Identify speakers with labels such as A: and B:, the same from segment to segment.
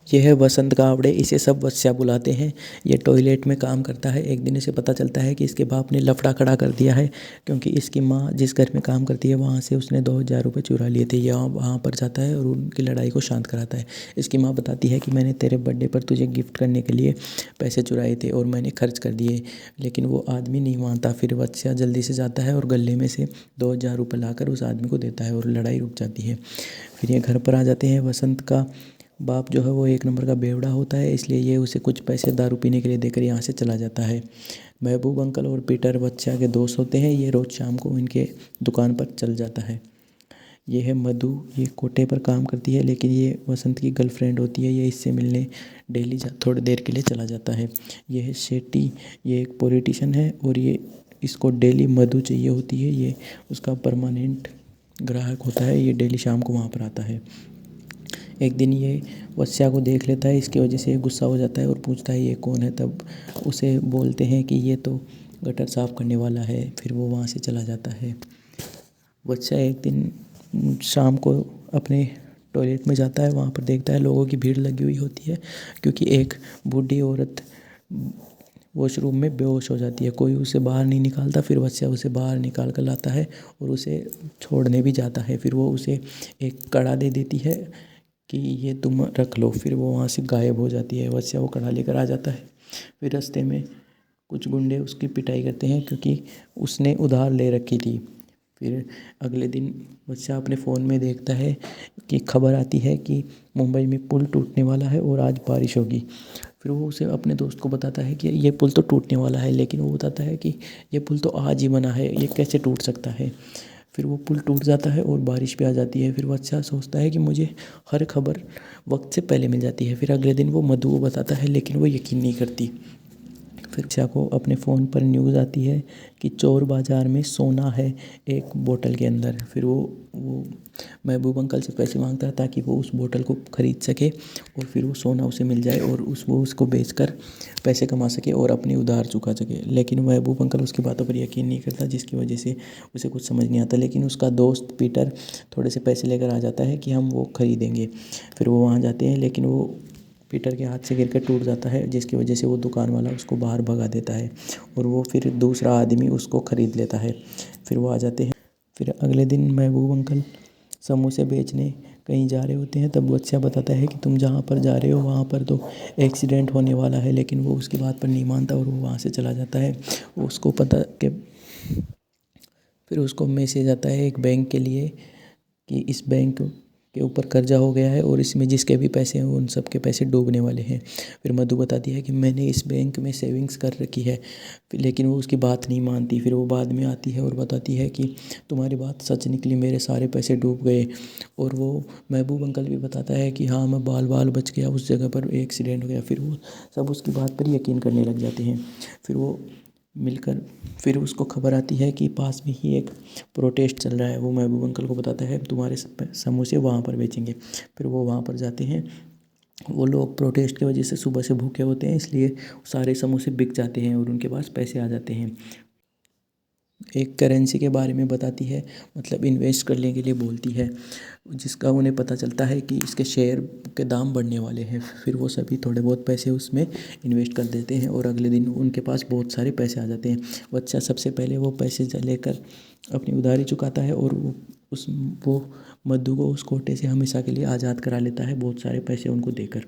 A: यह है वसंत गावड़े, इसे सब वत्स्या बुलाते हैं। ये टॉयलेट में काम करता है। एक दिन इसे पता चलता है कि इसके बाप ने लफड़ा खड़ा कर दिया है, क्योंकि इसकी माँ जिस घर में काम करती है वहाँ से उसने 2,000 रुपये चुरा लिए थे। यहाँ वहाँ पर जाता है और उनकी लड़ाई को शांत कराता है। इसकी माँ बताती है कि मैंने तेरे बर्थडे पर तुझे गिफ्ट करने के लिए पैसे चुराए थे और मैंने खर्च कर दिए, लेकिन वो आदमी नहीं मानता। फिर वत्स्या जल्दी से जाता है और गले में से 2,000 रुपये लाकर उस आदमी को देता है और लड़ाई रुक जाती है। फिर ये घर पर आ जाते हैं। वसंत का बाप जो है वो एक नंबर का बेवड़ा होता है, इसलिए ये उसे कुछ पैसे दारू पीने के लिए देकर यहाँ से चला जाता है। महबूब अंकल और पीटर वत्स्या के दोस्त होते हैं। ये रोज़ शाम को इनके दुकान पर चल जाता है। ये है मधु, ये कोटे पर काम करती है, लेकिन ये वसंत की गर्लफ्रेंड होती है। ये इससे मिलने डेली थोड़ी देर के लिए चला जाता है। ये है शेट्टी, ये एक पॉलिटिशियन है और ये इसको डेली मधु चाहिए होती है। ये उसका परमानेंट ग्राहक होता है। ये डेली शाम को वहाँ पर आता है। एक दिन ये वत्स्या को देख लेता है, इसकी वजह से गुस्सा हो जाता है और पूछता है ये कौन है। तब उसे बोलते हैं कि ये तो गटर साफ़ करने वाला है। फिर वो वहाँ से चला जाता है। वत्स्या एक दिन शाम को अपने टॉयलेट में जाता है, वहाँ पर देखता है लोगों की भीड़ लगी हुई होती है, क्योंकि एक बूढ़ी औरत वॉशरूम में बेहोश हो जाती है। कोई उसे बाहर नहीं निकालता। फिर वत्स्या उसे बाहर निकाल कर लाता है और उसे छोड़ने भी जाता है। फिर वो उसे एक कड़ा दे देती है कि ये तुम रख लो। फिर वो वहाँ से गायब हो जाती है। वत्स्या वो कड़ा लेकर आ जाता है। फिर रास्ते में कुछ गुंडे उसकी पिटाई करते हैं, क्योंकि उसने उधार ले रखी थी। फिर अगले दिन वत्स्या अपने फ़ोन में देखता है कि खबर आती है कि मुंबई में पुल टूटने वाला है और आज बारिश होगी। फिर वो उसे अपने दोस्त को बताता है कि ये पुल तो टूटने वाला है, लेकिन वो बताता है कि ये पुल तो आज ही बना है, ये कैसे टूट सकता है। फिर वो पुल टूट जाता है और बारिश भी आ जाती है। फिर वो अच्छा सोचता है कि मुझे हर खबर वक्त से पहले मिल जाती है। फिर अगले दिन वो मधु को बताता है, लेकिन वो यकीन नहीं करती। फिर वत्स्या को अपने फ़ोन पर न्यूज़ आती है कि चोर बाज़ार में सोना है एक बोतल के अंदर। फिर वो महबूब अंकल से पैसे मांगता है ताकि वो उस बोतल को ख़रीद सके और फिर वो सोना उसे मिल जाए और वो उसको बेचकर पैसे कमा सके और अपनी उधार चुका सके। लेकिन महबूब अंकल उसकी बातों पर यकीन नहीं करता, जिसकी वजह से उसे कुछ समझ नहीं आता। लेकिन उसका दोस्त पीटर थोड़े से पैसे लेकर आ जाता है कि हम वो ख़रीदेंगे। फिर वो वहाँ जाते हैं, लेकिन वो पीटर के हाथ से गिरकर टूट जाता है, जिसकी वजह से वो दुकान वाला उसको बाहर भगा देता है और वो फिर दूसरा आदमी उसको ख़रीद लेता है। फिर वो आ जाते हैं। फिर अगले दिन महबूब अंकल समोसे बेचने कहीं जा रहे होते हैं। तब वत्स्या बताता है कि तुम जहाँ पर जा रहे हो वहाँ पर तो एक्सीडेंट होने वाला है, लेकिन वो उसकी बात पर नहीं मानता और वो वहाँ से चला जाता है। उसको पता कि फिर उसको मैसेज आता है एक बैंक के लिए कि इस बैंक के ऊपर कर्जा हो गया है और इसमें जिसके भी पैसे हैं उन सब के पैसे डूबने वाले हैं। फिर मधु बताती है कि मैंने इस बैंक में सेविंग्स कर रखी है, लेकिन वो उसकी बात नहीं मानती। फिर वो बाद में आती है और बताती है कि तुम्हारी बात सच निकली, मेरे सारे पैसे डूब गए। और वो महबूब अंकल भी बताता है कि हाँ मैं बाल बाल बच गया, उस जगह पर एक्सीडेंट हो गया। फिर वो सब उसकी बात पर यकीन करने लग जाते हैं। फिर वो मिलकर फिर उसको खबर आती है कि पास में ही एक प्रोटेस्ट चल रहा है। वो महबूब अंकल को बताता है तुम्हारे समोसे वहाँ पर बेचेंगे। फिर वो वहाँ पर जाते हैं। वो लोग प्रोटेस्ट की वजह से सुबह से भूखे होते हैं, इसलिए सारे समोसे बिक जाते हैं और उनके पास पैसे आ जाते हैं। एक करेंसी के बारे में बताती है, मतलब इन्वेस्ट करने के लिए बोलती है, जिसका उन्हें पता चलता है कि इसके शेयर के दाम बढ़ने वाले हैं। फिर वो सभी थोड़े बहुत पैसे उसमें इन्वेस्ट कर देते हैं और अगले दिन उनके पास बहुत सारे पैसे आ जाते हैं। बच्चा सबसे पहले वो पैसे लेकर अपनी उधारी चुकाता है और वो मधु को उस कोटे से हमेशा के लिए आज़ाद करा लेता है, बहुत सारे पैसे उनको देकर।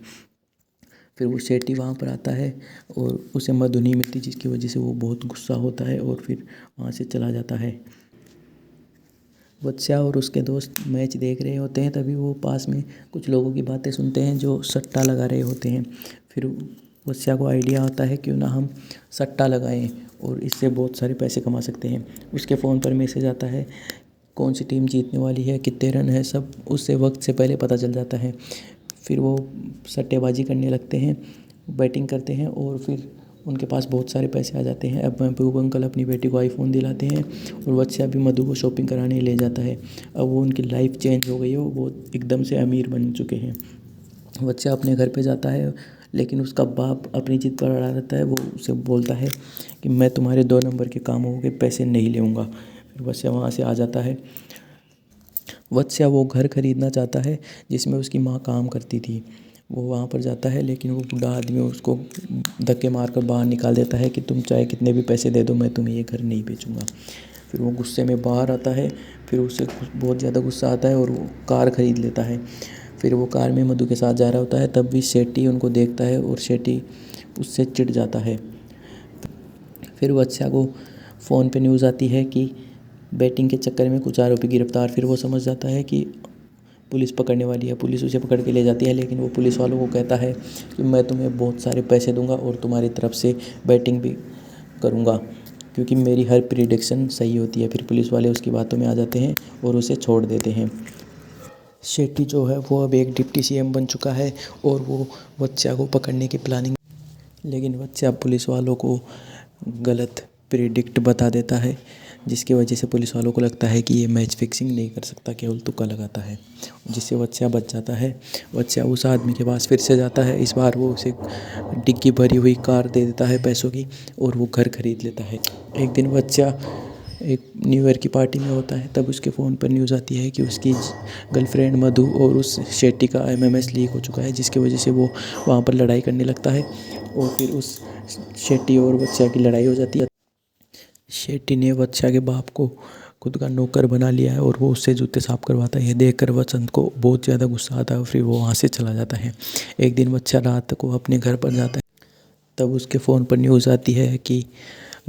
A: फिर वो सेठी वहाँ पर आता है और उसे मधु नहीं मिलती, जिसकी वजह से वो बहुत गुस्सा होता है और फिर वहाँ से चला जाता है। वत्स्या और उसके दोस्त मैच देख रहे होते हैं, तभी वो पास में कुछ लोगों की बातें सुनते हैं जो सट्टा लगा रहे होते हैं। फिर वत्स्या को आइडिया आता है क्यों ना हम सट्टा लगाएं और इससे बहुत सारे पैसे कमा सकते हैं। उसके फ़ोन पर मैसेज आता है कौन सी टीम जीतने वाली है, कितने रन है, सब उससे वक्त से पहले पता चल जाता है। फिर वो सट्टेबाजी करने लगते हैं, बैटिंग करते हैं और फिर उनके पास बहुत सारे पैसे आ जाते हैं। अब महबूब अंकल अपनी बेटी को आईफोन दिलाते हैं और वत्स्या भी मधु को शॉपिंग कराने ले जाता है। अब वो उनकी लाइफ चेंज हो गई है, वो एकदम से अमीर बन चुके हैं। वत्स्या अपने घर पे जाता है, लेकिन उसका बाप अपनी जिद पर अड़ा रहता है। वो उसे बोलता है कि मैं तुम्हारे 2 नंबर के कामों के पैसे नहीं लूँगा। फिर वत्स्या वहाँ से आ जाता है। वत्स्या वो घर खरीदना चाहता है जिसमें उसकी माँ काम करती थी। वो वहाँ पर जाता है, लेकिन वो बूढ़ा आदमी उसको धक्के मार कर बाहर निकाल देता है कि तुम चाहे कितने भी पैसे दे दो, मैं तुम्हें ये घर नहीं बेचूंगा। फिर वो गुस्से में बाहर आता है। फिर उसे बहुत ज़्यादा गुस्सा आता है और वो कार ख़रीद लेता है। फिर वो कार में मधु के साथ जा रहा होता है, तब भी शेट्टी उनको देखता है और शेट्टी उससे चिढ़ जाता है। फिर वत्स्या को फ़ोन पे न्यूज़ आती है कि बैटिंग के चक्कर में कुछ आरोपी गिरफ्तार। फिर वो समझ जाता है कि पुलिस पकड़ने वाली है। पुलिस उसे पकड़ के ले जाती है, लेकिन वो पुलिस वालों को कहता है कि मैं तुम्हें बहुत सारे पैसे दूंगा और तुम्हारी तरफ से बैटिंग भी करूंगा, क्योंकि मेरी हर प्रिडिक्शन सही होती है। फिर पुलिस वाले उसकी बातों में आ जाते हैं और उसे छोड़ देते हैं। शेट्टी जो है वो अब एक डिप्टी सीएम बन चुका है और वो वत्स्या को पकड़ने की प्लानिंग, लेकिन वत्स्या पुलिस वालों को गलत प्रिडिक्ट बता देता है, जिसकी वजह से पुलिस वालों को लगता है कि ये मैच फिक्सिंग नहीं कर सकता, केवल तुक्का लगाता है, जिससे वत्स्या बच जाता है। वत्स्या उस आदमी के पास फिर से जाता है। इस बार वो उसे डिग्गी भरी हुई कार दे देता है पैसों की और वो घर खरीद लेता है। एक दिन वत्स्या एक न्यू ईयर की पार्टी में होता है, तब उसके फ़ोन पर न्यूज़ आती है कि उसकी गर्लफ्रेंड मधु और उस शेट्टी का एमएमएस लीक हो चुका है, जिसकी वजह से वो वहाँ पर लड़ाई करने लगता है और फिर उस शेट्टी और वत्स्या की लड़ाई हो जाती है। शेट्टी ने वत्स्या के बाप को खुद का नौकर बना लिया है और वो उससे जूते साफ करवाता है। यह देखकर वसंत को बहुत ज़्यादा गुस्सा आता है और फिर वो वहाँ से चला जाता है। एक दिन वत्स्या रात को अपने घर पर जाता है, तब उसके फ़ोन पर न्यूज़ आती है कि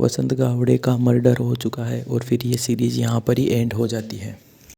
A: वसंत गावड़े का मर्डर हो चुका है और फिर ये सीरीज़ यहाँ पर ही एंड हो जाती है।